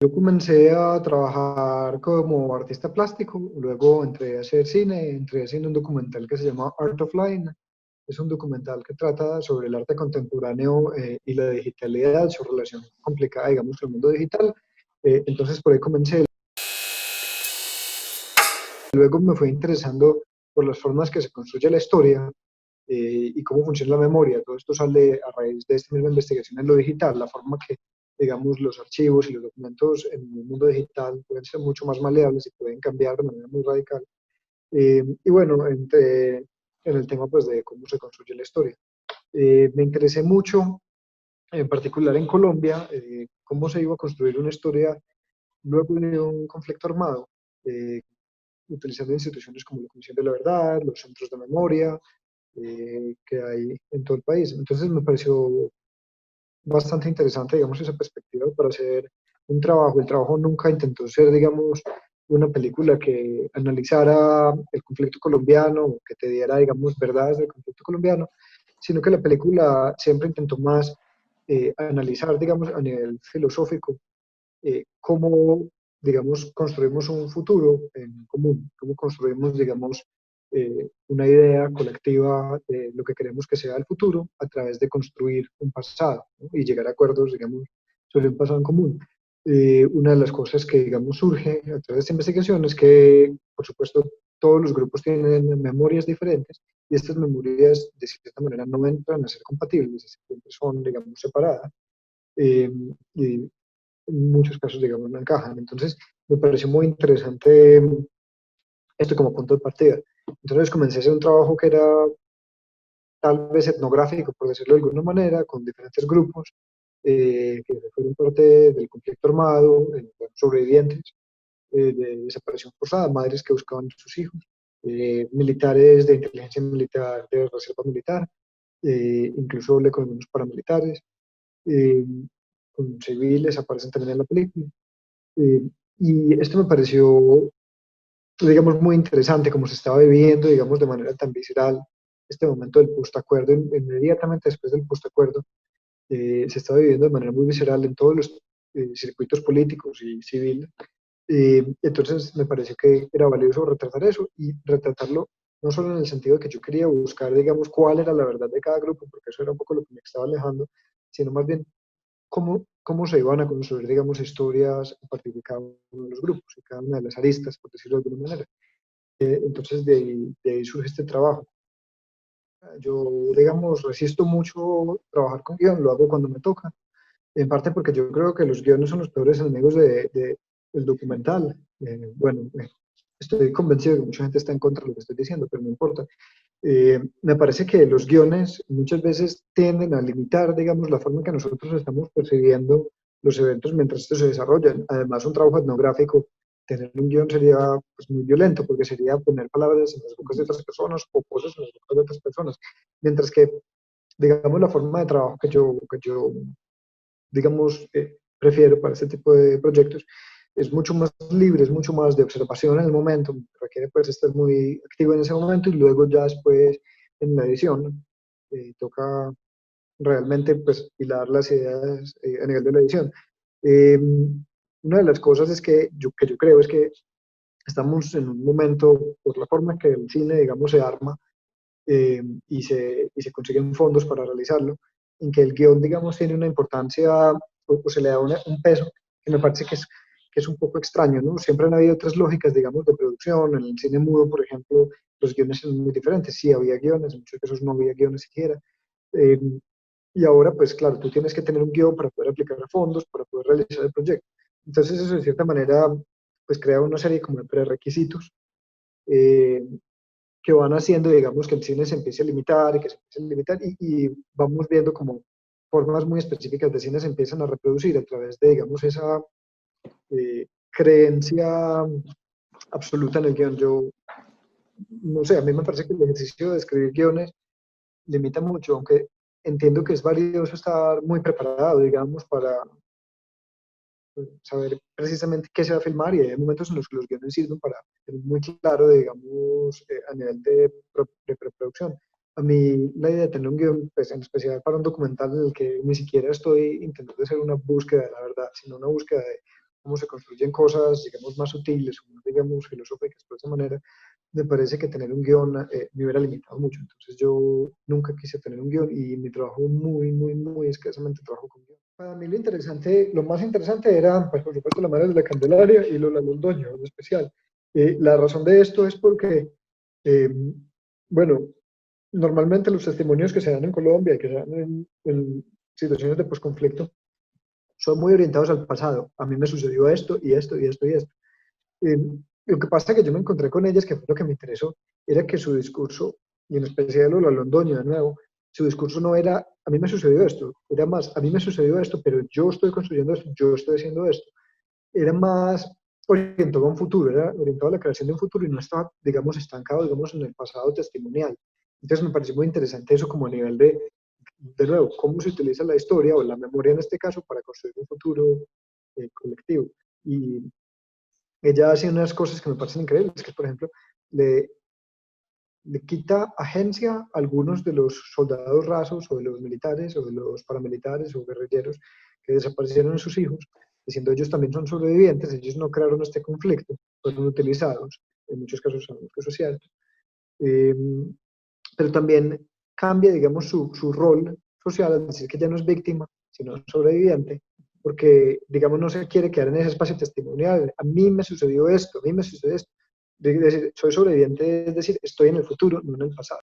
Yo comencé a trabajar como artista plástico, luego entré a hacer cine, entré haciendo un documental que se llama Art of Line. Es un documental que trata sobre el arte contemporáneo y la digitalidad, su relación complicada, digamos, con el mundo digital. Entonces por ahí comencé. Luego me fue interesando por las formas que se construye la historia y cómo funciona la memoria. Todo esto sale a raíz de esta misma investigación en lo digital, la forma que, digamos, los archivos y los documentos en el mundo digital pueden ser mucho más maleables y pueden cambiar de manera muy radical. Y bueno, en el tema pues de cómo se construye la historia. Me interesé mucho, en particular en Colombia, cómo se iba a construir una historia luego de un conflicto armado, eh, utilizando instituciones como la Comisión de la Verdad, los centros de memoria, que hay en todo el país. Entonces me pareció bastante interesante, digamos, esa perspectiva para hacer un trabajo. El trabajo nunca intentó ser, digamos, una película que analizara el conflicto colombiano o que te diera, digamos, verdades del conflicto colombiano, sino que la película siempre intentó más analizar, digamos, a nivel filosófico, cómo, digamos, construimos un futuro en común, cómo construimos, digamos, una idea colectiva de lo que queremos que sea el futuro a través de construir un pasado, ¿no? Y llegar a acuerdos, digamos, sobre un pasado en común. Una de las cosas que, digamos, surge a través de esta investigación es que, por supuesto, todos los grupos tienen memorias diferentes y estas memorias, de cierta manera, no entran a ser compatibles, siempre son, digamos, separadas. Eh, y en muchos casos, digamos, no encajan. Entonces, me pareció muy interesante esto como punto de partida. Entonces, comencé a hacer un trabajo que era tal vez etnográfico, por decirlo de alguna manera, con diferentes grupos que fueron parte del conflicto armado, bueno, sobrevivientes de desaparición forzada, madres que buscaban a sus hijos, militares de inteligencia militar, de reserva militar, incluso hablé con algunos paramilitares, eh, con civiles, aparecen también en la película. Eh, y esto me pareció, digamos, muy interesante, como se estaba viviendo, digamos, de manera tan visceral este momento del postacuerdo, inmediatamente después del postacuerdo, se estaba viviendo de manera muy visceral en todos los circuitos políticos y civiles. Entonces me pareció que era valioso retratar eso y retratarlo no solo en el sentido de que yo quería buscar, digamos, cuál era la verdad de cada grupo, porque eso era un poco lo que me estaba alejando, sino más bien cómo se iban a construir, digamos, historias a partir de cada uno de los grupos y cada una de las aristas, por decirlo de alguna manera. Entonces, de ahí surge este trabajo. Yo, digamos, resisto mucho trabajar con guión, lo hago cuando me toca, en parte porque yo creo que los guiones son los peores enemigos del documental. Bueno, estoy convencido de que mucha gente está en contra de lo que estoy diciendo, pero no importa. Me parece que los guiones muchas veces tienden a limitar, digamos, la forma en que nosotros estamos percibiendo los eventos mientras estos se desarrollan. Además, un trabajo etnográfico, tener un guión sería pues, muy violento, porque sería poner palabras en las bocas de otras personas o cosas en las bocas de otras personas. Mientras que, digamos, la forma de trabajo que yo digamos, prefiero para este tipo de proyectos es mucho más libre, es mucho más de observación en el momento, requiere pues estar muy activo en ese momento y luego ya después en la edición toca realmente pues hilar las ideas a nivel de la edición. Eh, una de las cosas es que yo creo es que estamos en un momento, por la forma en que el cine, digamos, se arma y se consiguen fondos para realizarlo, en que el guión, digamos, tiene una importancia o se le da un peso que me parece que es un poco extraño, ¿no? Siempre han habido otras lógicas, digamos, de producción. En el cine mudo, por ejemplo, los guiones son muy diferentes. Sí, había guiones, en muchos casos no había guiones siquiera. Eh, y ahora, pues claro, tú tienes que tener un guión para poder aplicar a fondos, para poder realizar el proyecto. Entonces, eso de cierta manera, pues crea una serie como de prerequisitos eh, que van haciendo, digamos, que el cine se empiece a limitar y que se empiece a limitar y vamos viendo como formas muy específicas de cine se empiezan a reproducir a través de, digamos, esa creencia absoluta en el guión. Yo, no sé, a mí me parece que el ejercicio de escribir guiones limita mucho, aunque entiendo que es valioso estar muy preparado, digamos, para saber precisamente qué se va a filmar y hay momentos en los que los guiones sirven para tener muy claro, digamos, a nivel de preproducción. A mí la idea de tener un guión, pues en especial para un documental en el que ni siquiera estoy intentando hacer una búsqueda de la verdad, sino una búsqueda cómo se construyen cosas, digamos, más sutiles, o más, digamos, filosóficas, de esa manera, me parece que tener un guión me hubiera limitado mucho. Entonces yo nunca quise tener un guión y mi trabajo muy escasamente trabajo con guión. Para mí lo interesante, lo más interesante era, pues por supuesto, la Madre de la Candelaria y Lola Londoño en especial. La razón de esto es porque, eh, bueno, normalmente los testimonios que se dan en Colombia y que se dan en situaciones de posconflicto son muy orientados al pasado. A mí me sucedió esto y esto y esto y esto. Eh, lo que pasa es que yo me encontré con ellas, que fue lo que me interesó, era que su discurso, y en especial lo de Londoño de nuevo, su discurso no era, a mí me sucedió esto, era más, a mí me sucedió esto, pero yo estoy construyendo esto, yo estoy haciendo esto. Era más orientado a un futuro, era orientado a la creación de un futuro y no estaba, digamos, estancado, digamos, en el pasado testimonial. Entonces me pareció muy interesante eso como a nivel de nuevo, cómo se utiliza la historia o la memoria en este caso para construir un futuro colectivo. Y ella hace unas cosas que me parecen increíbles, que por ejemplo le, le quita agencia a algunos de los soldados rasos o de los militares o de los paramilitares o guerrilleros que desaparecieron en sus hijos, diciendo ellos también son sobrevivientes, ellos no crearon este conflicto, fueron utilizados, en muchos casos sabemos que eso es cierto, eh, pero también cambia, digamos, su rol social, es decir, que ya no es víctima, sino sobreviviente, porque, digamos, no se quiere quedar en ese espacio testimonial. A mí me sucedió esto, a mí me sucedió esto. De decir, soy sobreviviente, es decir, estoy en el futuro, no en el pasado.